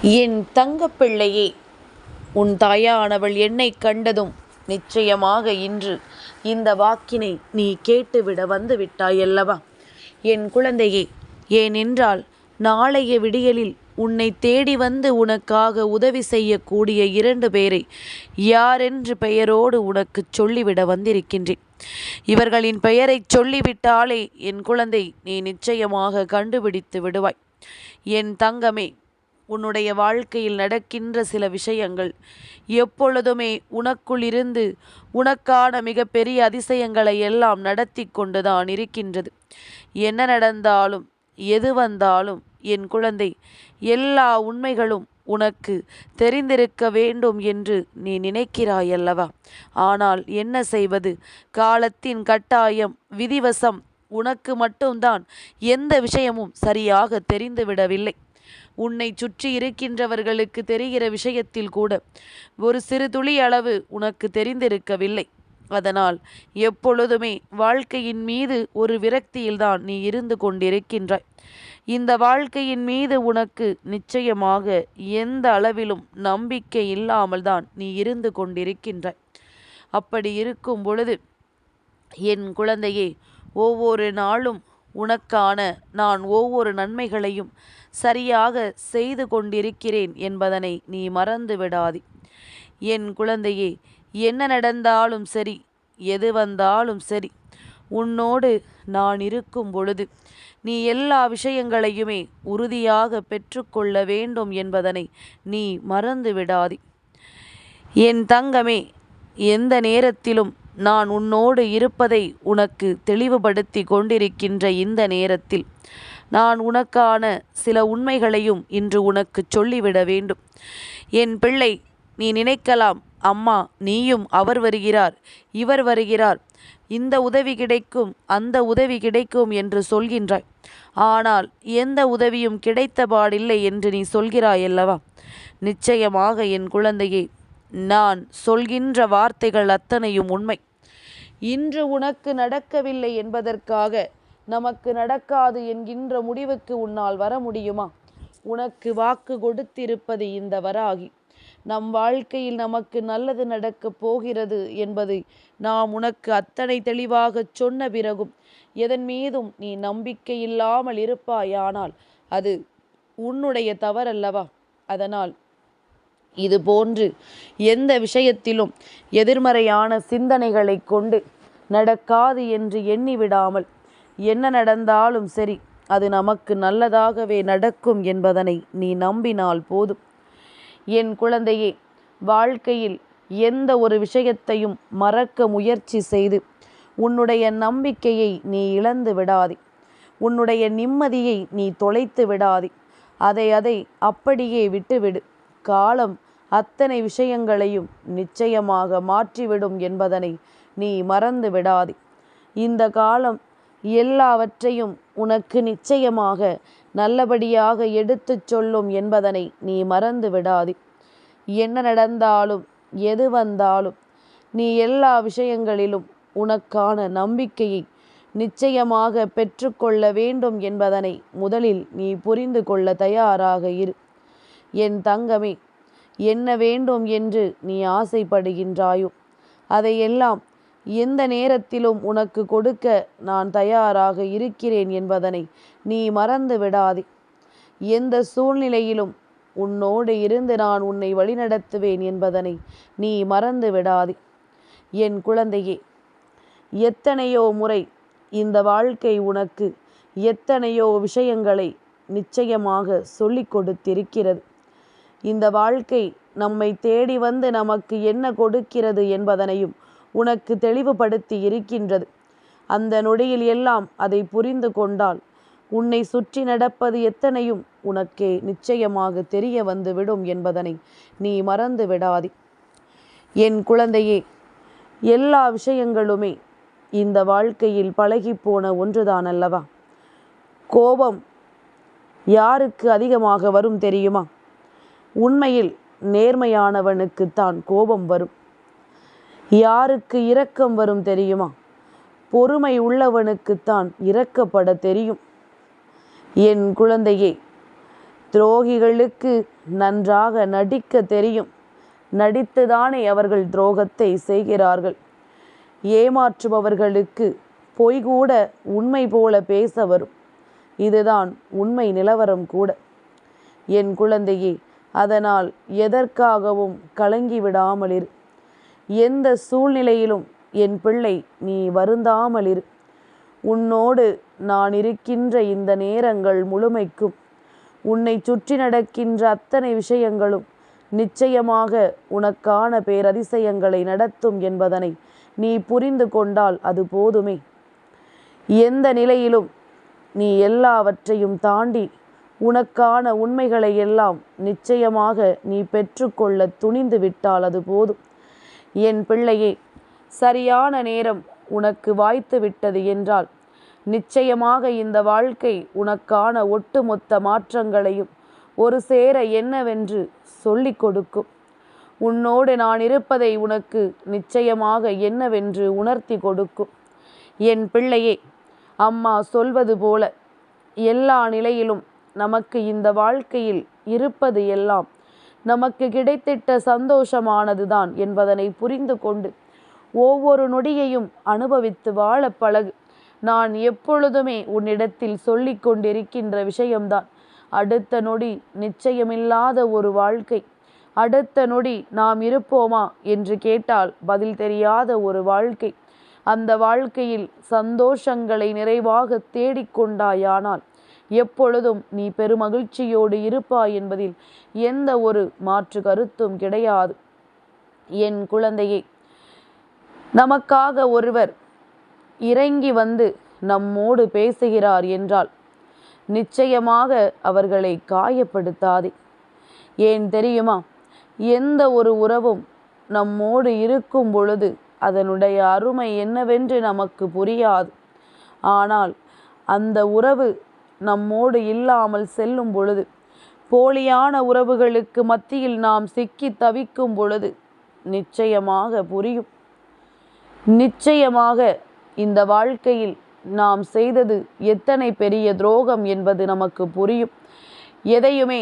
என் தங்கப்பிள்ளையே, உன் தாயானவள் என்னைக் கண்டதும் நிச்சயமாக இன்று இந்த வாக்கினை நீ கேட்டுவிட வந்து விட்டாயல்லவா? என் குழந்தையே, ஏனென்றால் நாளைய விடியலில் உன்னை தேடி வந்து உனக்காக உதவி செய்யக்கூடிய 2 பேரை யாரென்று பெயரோடு உனக்குச் சொல்லிவிட வந்திருக்கின்றேன். இவர்களின் பெயரைச் சொல்லிவிட்டாலே என் குழந்தை, நீ நிச்சயமாக கண்டுபிடித்து விடுவாய். என் தங்கமே, உன்னுடைய வாழ்க்கையில் நடக்கின்ற சில விஷயங்கள் எப்பொழுதுமே உனக்குள் இருந்து உனக்கான மிகப்பெரிய அதிசயங்களை எல்லாம் நடத்தி கொண்டுதான் இருக்கின்றது. என்ன நடந்தாலும் எது வந்தாலும் என் குழந்தை, எல்லா உண்மைகளும் உனக்கு தெரிந்திருக்க வேண்டும் என்று நீ நினைக்கிறாயல்லவா? ஆனால் என்ன செய்வது? காலத்தின் கட்டாயம், விதிவசம் உனக்கு மட்டும்தான் எந்த விஷயமும் சரியாக தெரிந்துவிடவில்லை. உன்னை சுற்றி இருக்கின்றவர்களுக்கு தெரிகிற விஷயத்தில் கூட ஒரு சிறு துளி அளவு உனக்கு தெரிந்திருக்கவில்லை. அதனால் எப்பொழுதுமே வாழ்க்கையின் மீது ஒரு விரக்தியில்தான் நீ இருந்து கொண்டிருக்கின்றாய். இந்த வாழ்க்கையின் மீது உனக்கு நிச்சயமாக எந்த அளவிலும் நம்பிக்கை இல்லாமல் தான் நீ இருந்து கொண்டிருக்கின்றாய். அப்படி இருக்கும் பொழுது என் குழந்தையே, ஒவ்வொரு நாளும் உனக்கான நான் ஒவ்வொரு நன்மைகளையும் சரியாக செய்து கொண்டிருக்கிறேன் என்பதனை நீ மறந்து விடாதே. என் குழந்தையே, என்ன நடந்தாலும் சரி, எது வந்தாலும் சரி, உன்னோடு நான் இருக்கும் பொழுது நீ எல்லா விஷயங்களையுமே உறுதியாக பெற்றுக்கொள்ள வேண்டும் என்பதனை நீ மறந்து விடாதே. என் தங்கமே, எந்த நேரத்திலும் நான் உன்னோடு இருப்பதை உனக்கு தெளிவுபடுத்தி கொண்டிருக்கின்ற இந்த நேரத்தில் நான் உனக்கான சில உண்மைகளையும் இன்று உனக்கு சொல்லிவிட வேண்டும். என் பிள்ளை, நீ நினைக்கலாம், அம்மா நீயும் அவர் வருகிறார், இவர் வருகிறார், இந்த உதவி கிடைக்கும், அந்த உதவி கிடைக்கும் என்று சொல்கின்றாய். ஆனால் எந்த உதவியும் கிடைத்தபாடில்லை என்று நீ சொல்கிறாயல்லவா? நிச்சயமாக என் குழந்தையே, நான் சொல்கின்ற வார்த்தைகள் அத்தனையும் உண்மை. இன்று உனக்கு நடக்கவில்லை என்பதற்காக நமக்கு நடக்காது என்கின்ற முடிவுக்கு உன்னால் வர முடியுமா? உனக்கு வாக்கு கொடுத்திருப்பது இந்த வராகி. நம் வாழ்க்கையில் நமக்கு நல்லது நடக்கப் போகிறது என்பதை நாம் உனக்கு அத்தனை தெளிவாக சொன்ன பிறகும் எதன் மீதும் நீ நம்பிக்கை இல்லாமல் இருப்பாயானால் அது உன்னுடைய தவறல்லவா? அதனால் இது போன்று எந்த விஷயத்திலும் எதிர்மறையான சிந்தனைகளை கொண்டு நடக்காது என்று எண்ணிவிடாமல், என்ன நடந்தாலும் சரி அது நமக்கு நல்லதாகவே நடக்கும் என்பதனை நீ நம்பினால் போதும். என் குழந்தையே, வாழ்க்கையில் எந்த ஒரு விஷயத்தையும் மறக்க முயற்சி செய்து உன்னுடைய நம்பிக்கையை நீ இழந்து விடாதே. உன்னுடைய நிம்மதியை நீ தொலைத்து விடாதே. அதை அப்படியே விட்டுவிடு. காலம் அத்தனை விஷயங்களையும் நிச்சயமாக மாற்றிவிடும் என்பதனை நீ மறந்து விடாதே. இந்த காலம் எல்லாவற்றையும் உனக்கு நிச்சயமாக நல்லபடியாக எடுத்துச் சொல்லும் என்பதனை நீ மறந்து விடாதே. என்ன நடந்தாலும் எது வந்தாலும் நீ எல்லா விஷயங்களிலும் உனக்கான நம்பிக்கையை நிச்சயமாக பெற்றுக்கொள்ள வேண்டும் என்பதனை முதலில் நீ புரிந்து கொள்ள தயாராக இரு. என் தங்கமே, என்ன வேண்டும் என்று நீ ஆசைப்படுகின்றாயோ அதையெல்லாம் எந்த நேரத்திலும் உனக்கு கொடுக்க நான் தயாராக இருக்கிறேன் என்பதனை நீ மறந்து விடாதே. எந்த சூழ்நிலையிலும் உன்னோடு இருந்து நான் உன்னை வழிநடத்துவேன் என்பதனை நீ மறந்து விடாதே. என் குழந்தையே, எத்தனையோ முறை இந்த வாழ்க்கை உனக்கு எத்தனையோ விஷயங்களை நிச்சயமாக சொல்லிக் கொடுத்திருக்கிறது. இந்த வாழ்க்கை நம்மை தேடி வந்து நமக்கு என்ன கொடுக்கிறது என்பதனையும் உனக்கு தெளிவுபடுத்தி இருக்கின்றது. அந்த நொடியில் எல்லாம் அதை புரிந்து கொண்டால் உன்னை சுற்றி நடப்பது எத்தனையும் உனக்கே நிச்சயமாக தெரிய வந்துவிடும் என்பதனை நீ மறந்து விடாதே. என் குழந்தையே, எல்லா விஷயங்களுமே இந்த வாழ்க்கையில் பழகிப்போன ஒன்றுதான் அல்லவா? கோபம் யாருக்கு அதிகமாக வரும் தெரியுமா? உண்மையில் நேர்மையானவனுக்குத்தான் கோபம் வரும். யாருக்கு இரக்கம் வரும் தெரியுமா? பொறுமை உள்ளவனுக்குத்தான் இரக்கப்பட தெரியும். என் குழந்தையே, துரோகிகளுக்கு நன்றாக நடிக்க தெரியும். நடித்துதானே அவர்கள் துரோகத்தை செய்கிறார்கள். ஏமாற்றுபவர்களுக்கு பொய் கூட உண்மை போல பேச வரும். இதுதான் உண்மை நிலவரம் கூட. என் குழந்தையே, அதனால் எதற்காகவும் கலங்கிவிடாமலிரு. எந்த சூழ்நிலையிலும் என் பிள்ளை நீ வருந்தாமலிரு. உன்னோடு நான் இருக்கின்ற இந்த நேரங்கள் முழுமைக்கும் உன்னை சுற்றி நடக்கின்ற அத்தனை விஷயங்களும் நிச்சயமாக உனக்கான பேரதிசயங்களை நடத்தும் என்பதனை நீ புரிந்து கொண்டால் அது போதுமே. எந்த நிலையிலும் நீ எல்லாவற்றையும் தாண்டி உனக்கான உண்மைகளை எல்லாம் நிச்சயமாக நீ பெற்றுக்கொள்ள துணிந்து விட்டால் அது போதும். என் பிள்ளையே, சரியான நேரம் உனக்கு வாய்த்து விட்டது என்றால் நிச்சயமாக இந்த வாழ்க்கை உனக்கான ஒட்டுமொத்த மாற்றங்களையும் ஒரு சேர என்னவென்று சொல்லிக் கொடுக்கும். உன்னோடு நான் இருப்பதை உனக்கு நிச்சயமாக என்னவென்று உணர்த்தி கொடுக்கும். என் பிள்ளையே, அம்மா சொல்வது போல எல்லா நிலையிலும் நமக்கு இந்த வாழ்க்கையில் இருப்பது எல்லாம் நமக்கு கிடைத்திட்ட சந்தோஷமானதுதான் என்பதனை புரிந்து கொண்டு ஒவ்வொரு நொடியையும் அனுபவித்து வாழ பழகு. நான் எப்பொழுதுமே உன்னிடத்தில் சொல்லி கொண்டிருக்கின்ற விஷயம்தான், அடுத்த நொடி நிச்சயமில்லாத ஒரு வாழ்க்கை. அடுத்த நொடி நாம் இருப்போமா என்று கேட்டால் பதில் தெரியாத ஒரு வாழ்க்கை. அந்த வாழ்க்கையில் சந்தோஷங்களை நிறைவாக தேடிக்கொண்டாயானால் எப்பொழுதும் நீ பெருமகிழ்ச்சியோடு இருப்பாய் என்பதில் எந்த ஒரு மாற்று கருத்தும் கிடையாது. என் குழந்தையே, நமக்காக ஒருவர் இறங்கி வந்து நம்மோடு பேசுகிறார் என்றால் நிச்சயமாக அவர்களை காயப்படுத்தாதே. ஏன் தெரியுமா? எந்த ஒரு உறவும் நம்மோடு இருக்கும் பொழுது அதனுடைய அருமை என்னவென்று நமக்கு புரியாது. ஆனால் அந்த உறவு நம்மோடு இல்லாமல் செல்லும் பொழுது, போலியான உறவுகளுக்கு மத்தியில் நாம் சிக்கி தவிக்கும் பொழுது நிச்சயமாக புரியும். நிச்சயமாக இந்த வாழ்க்கையில் நாம் செய்தது எத்தனை பெரிய துரோகம் என்பது நமக்கு புரியும். எதையுமே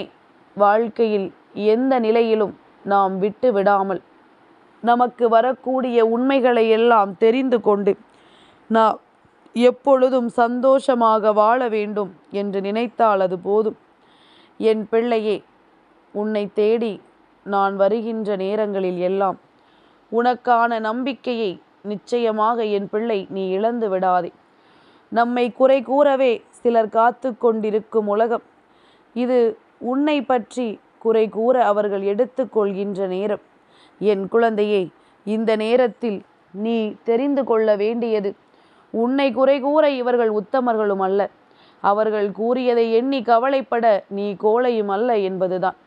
வாழ்க்கையில் எந்த நிலையிலும் நாம் விட்டு விடாமல் நமக்கு வரக்கூடிய உண்மைகளை எல்லாம் தெரிந்து கொண்டு நாம் எப்பொழுதும் சந்தோஷமாக வாழ வேண்டும் என்று நினைத்தால் அது போதும். என் பிள்ளையே, உன்னை தேடி நான் வருகின்ற நேரங்களில் எல்லாம் உனக்கான நம்பிக்கையை நிச்சயமாக என் பிள்ளை நீ இழந்து விடாதே. நம்மை குறை கூறவே சிலர் காத்து கொண்டிருக்கும் உலகம் இது. உன்னை பற்றி குறை கூற அவர்கள் எடுத்துக்கொள்கின்ற நேரம். என் குழந்தையே, இந்த நேரத்தில் நீ தெரிந்து கொள்ள வேண்டியது, உன்னை குறை கூற இவர்கள் உத்தமர்களும் அல்ல, அவர்கள் கூறியதை எண்ணி கவலைப்பட நீ கோழையும் அல்ல என்பதுதான்.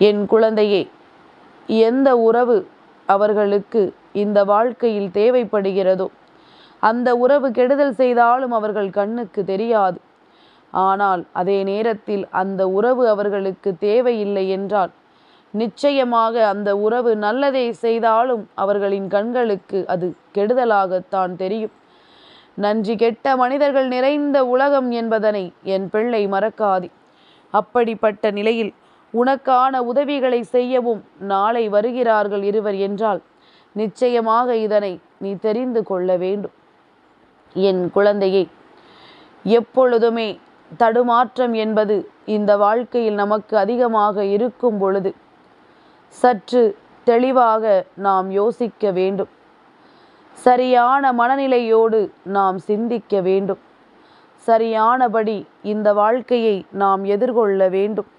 என் குழந்தையே, எந்த உறவு அவர்களுக்கு இந்த வாழ்க்கையில் தேவைப்படுகிறதோ அந்த உறவு கெடுதல் செய்தாலும் அவர்கள் கண்ணுக்கு தெரியாது. ஆனால் அதே நேரத்தில் அந்த உறவு அவர்களுக்கு தேவையில்லை என்றால் நிச்சயமாக அந்த உறவு நல்லதை செய்தாலும் அவர்களின் கண்களுக்கு அது கெடுதலாகத்தான் தெரியும். நன்றி கெட்ட மனிதர்கள் நிறைந்த உலகம் என்பதனை என் பிள்ளை மறக்காதே. அப்படிப்பட்ட நிலையில் உனக்கான உதவிகளை செய்யவும் நாளை வருகிறார்கள் இருவர் என்றால் நிச்சயமாக இதனை நீ தெரிந்து கொள்ள வேண்டும். என் குழந்தையே, எப்பொழுதுமே தடுமாற்றம் என்பது இந்த வாழ்க்கையில் நமக்கு அதிகமாக இருக்கும் பொழுது சற்று தெளிவாக நாம் யோசிக்க வேண்டும். சரியான மனநிலையோடு நாம் சிந்திக்க வேண்டும். சரியானபடி இந்த வாழ்க்கையை நாம் எதிர்கொள்ள வேண்டும்.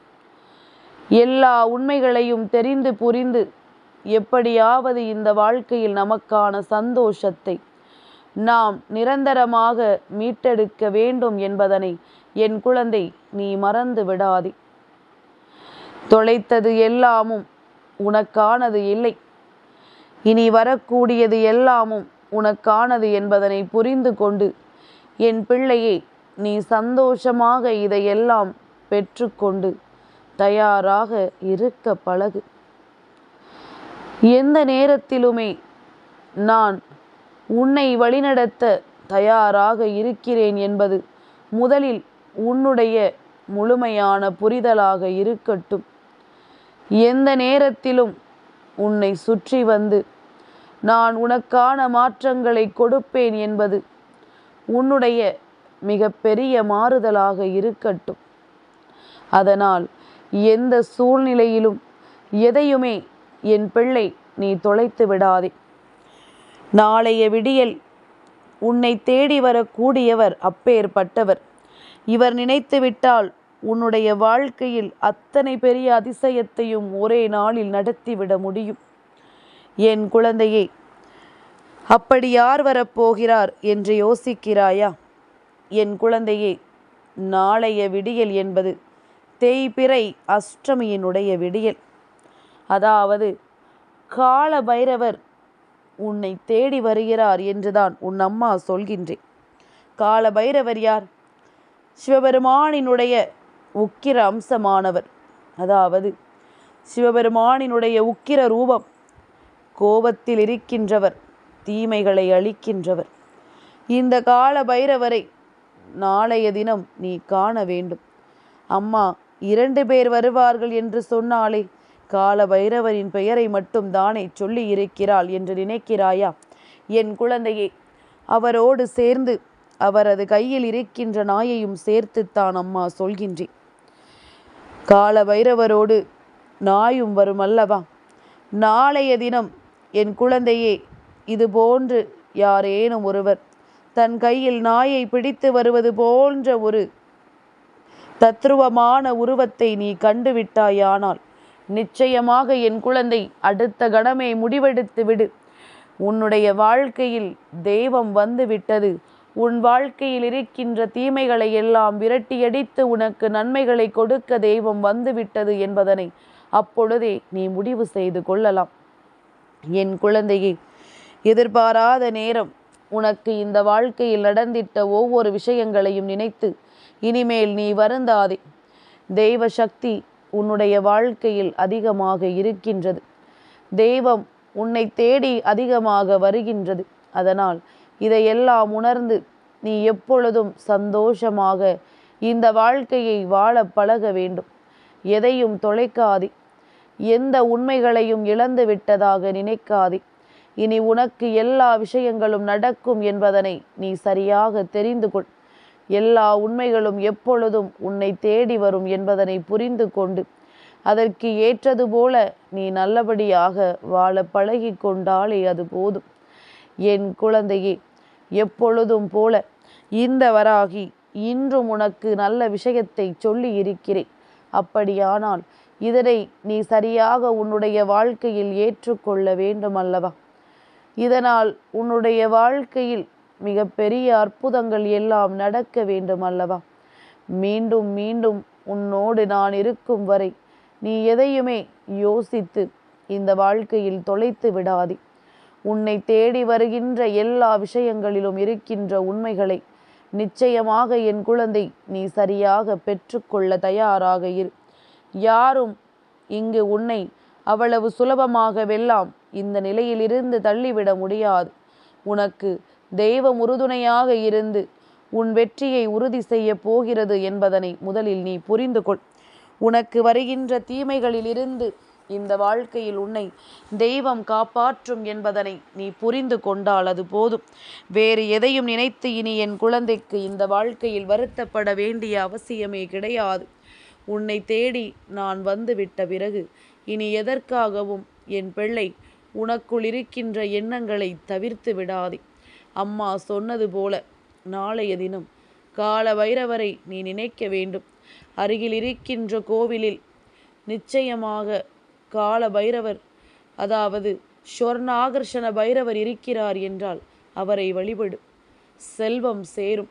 எல்லா உண்மைகளையும் தெரிந்து புரிந்து எப்படியாவது இந்த வாழ்க்கையில் நமக்கான சந்தோஷத்தை நாம் நிரந்தரமாக மீட்டெடுக்க வேண்டும் என்பதனை என் குழந்தை நீ மறந்து விடாதே. தொலைத்தது எல்லாமும் உனக்கானது இல்லை, இனி வரக்கூடியது எல்லாமும் உனக்கானது என்பதனை புரிந்து கொண்டு என் பிள்ளையே, நீ சந்தோஷமாக இதையெல்லாம் பெற்றுக்கொண்டு தயாராக இருக்க பழகு. எந்த நேரத்திலுமே நான் உன்னை வழிநடத்த தயாராக இருக்கிறேன் என்பது முதலில் உன்னுடைய முழுமையான புரிதலாக இருக்கட்டும். எந்த நேரத்திலும் உன்னை சுற்றி வந்து நான் உனக்கான மாற்றங்களை கொடுப்பேன் என்பது உன்னுடைய மிகப்பெரிய மாறுதலாக இருக்கட்டும். அதனால் எந்த சூழ்நிலையிலும் எதையுமே என் பிள்ளை நீ தொலைத்து விடாதே. நாளைய விடியல் உன்னை தேடி வரக்கூடியவர் அப்பேற்பட்டவர். இவர் நினைத்து விட்டால் உன்னுடைய வாழ்க்கையில் அத்தனை பெரிய அதிசயத்தையும் ஒரே நாளில் நடத்திவிட முடியும். என் குழந்தையே, அப்படி யார் வரப்போகிறார் என்று யோசிக்கிறாயா? என் குழந்தையே, நாளைய விடியல் என்பது தேய்பிறை அஷ்டமியினுடைய விடியல். அதாவது கால பைரவர் உன்னை தேடி வருகிறார் என்றுதான் உன் அம்மா சொல்கின்றேன். கால பைரவர் யார்? சிவபெருமானினுடைய உக்கிர அம்சமானவர். அதாவது சிவபெருமானினுடைய உக்கிர ரூபம். கோபத்தில் இருக்கின்றவர், தீமைகளை அளிக்கின்றவர். இந்த கால பைரவரை நாளைய தினம் நீ காண வேண்டும். அம்மா 2 பேர் வருவார்கள் என்று சொன்னாலே கால பைரவரின் பெயரை மட்டும் தானே சொல்லி இருக்கிறாள் என்று நினைக்கிறாயா? என் குழந்தையே, அவரோடு சேர்ந்து அவரது கையில் இருக்கின்ற நாயையும் சேர்த்துத்தான் அம்மா சொல்கின்றேன். கால பைரவரோடு நாயும் வரும் அல்லவா? நாளைய தினம் என் குழந்தையே, இது போன்று யாரேனும் ஒருவர் தன் கையில் நாயை பிடித்து வருவது போன்ற ஒரு தத்ருவமான உருவத்தை நீ கண்டுவிட்டாயானால் நிச்சயமாக என் குழந்தை அடுத்த கணமே முடிவெடுத்து விடு. உன்னுடைய வாழ்க்கையில் தெய்வம் வந்து விட்டது. உன் வாழ்க்கையில் இருக்கின்ற தீமைகளை எல்லாம் விரட்டியடித்து உனக்கு நன்மைகளை கொடுக்க தெய்வம் வந்துவிட்டது என்பதனை அப்பொழுதே நீ முடிவு செய்து கொள்ளலாம். என் குழந்தையே, எதிர்பாராத நேரம் உனக்கு இந்த வாழ்க்கையில் நடந்திட்ட ஒவ்வொரு விஷயங்களையும் நினைத்து இனிமேல் நீ வருந்தாதே. தெய்வ சக்தி உன்னுடைய வாழ்க்கையில் அதிகமாக இருக்கின்றது. தெய்வம் உன்னை தேடி அதிகமாக வருகின்றது. அதனால் இதையெல்லாம் உணர்ந்து நீ எப்பொழுதும் சந்தோஷமாக இந்த வாழ்க்கையை வாழ பழக வேண்டும். எதையும் தொலைக்காதே. எந்த உண்மைகளையும் இழந்து விட்டதாக நினைக்காதே. இனி உனக்கு எல்லா விஷயங்களும் நடக்கும் என்பதனை நீ சரியாக தெரிந்து கொள். எல்லா உண்மைகளும் எப்பொழுதும் உன்னை தேடி வரும் என்பதனை புரிந்து கொண்டு அதற்கு ஏற்றது போல நீ நல்லபடியாக வாழ பழகி கொண்டாலே அது போதும். என் குழந்தையே, எப்பொழுதும் போல இந்த வராகி இன்றும் உனக்கு நல்ல விஷயத்தை சொல்லி இருக்கிறேன். அப்படியானால் இதனை நீ சரியாக உன்னுடைய வாழ்க்கையில் ஏற்றுக்கொள்ள வேண்டும் அல்லவா? இதனால் உன்னுடைய வாழ்க்கையில் மிக பெரிய அற்புதங்கள் எல்லாம் நடக்க வேண்டும் அல்லவா? மீண்டும் மீண்டும் உன்னோடு நான் இருக்கும் வரை நீ எதையுமே யோசித்து இந்த வாழ்க்கையில் தொலைத்து விடாதே. உன்னை தேடி வருகின்ற எல்லா விஷயங்களிலும் இருக்கின்ற உண்மைகளை நிச்சயமாக என் குழந்தை நீ சரியாக பெற்றுக்கொள்ள தயாராக இரு. யாரும் இங்கு உன்னை அவ்வளவு சுலபமாகவெல்லாம் இந்த நிலையிலிருந்து தள்ளிவிட முடியாது. உனக்கு தெய்வம் உறுதுணையாக இருந்து உன் வெற்றியை உறுதி செய்ய போகிறது என்பதனை முதலில் நீ புரிந்து கொள். உனக்கு வருகின்ற தீமைகளிலிருந்து இந்த வாழ்க்கையில் உன்னை தெய்வம் காப்பாற்றும் என்பதனை நீ புரிந்து கொண்டால் அது போதும். வேறு எதையும் நினைத்து இனி என் குழந்தைக்கு இந்த வாழ்க்கையில் வருத்தப்பட வேண்டிய அவசியமே கிடையாது. உன்னை தேடி நான் வந்து விட்ட பிறகு இனி எதற்காகவும் என் பிள்ளை உனக்குள் இருக்கின்ற எண்ணங்களை தவிர்த்து விடாதே. அம்மா சொன்னது போல நாளைய தினம் கால பைரவரை நீ நினைக்க வேண்டும். அருகில் இருக்கின்ற கோவிலில் நிச்சயமாக கால பைரவர், அதாவது சொர்ணாகர்ஷண பைரவர் இருக்கிறார் என்றால் அவரை வழிபடு. செல்வம் சேரும்.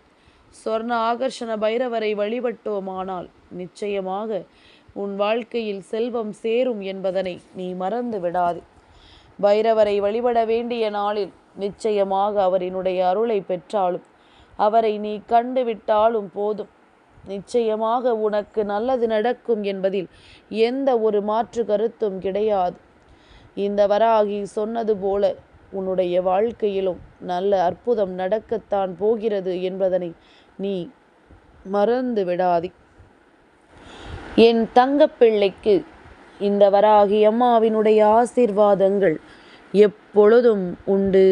சொர்ண ஆகர்ஷண பைரவரை வழிபட்டோமானால் நிச்சயமாக உன் வாழ்க்கையில் செல்வம் சேரும் என்பதனை நீ மறந்து விடாது. பைரவரை வழிபட வேண்டிய நாளில் நிச்சயமாக அவரினுடைய அருளை பெற்றாலும் அவரை நீ கண்டு விட்டாலும் போதும். நிச்சயமாக உனக்கு நல்லது நடக்கும் என்பதில் எந்த ஒரு மாற்று கருத்தும் கிடையாது. இந்த வராகி சொன்னது போல உன்னுடைய வாழ்க்கையிலும் நல்ல அற்புதம் நடக்கத்தான் போகிறது என்பதனை நீ மறந்து விடாதே. என் தங்கப்பிள்ளைக்கு இந்த வராகி அம்மாவினுடைய ஆசீர்வாதங்கள் எப்பொழுதும் உண்டு.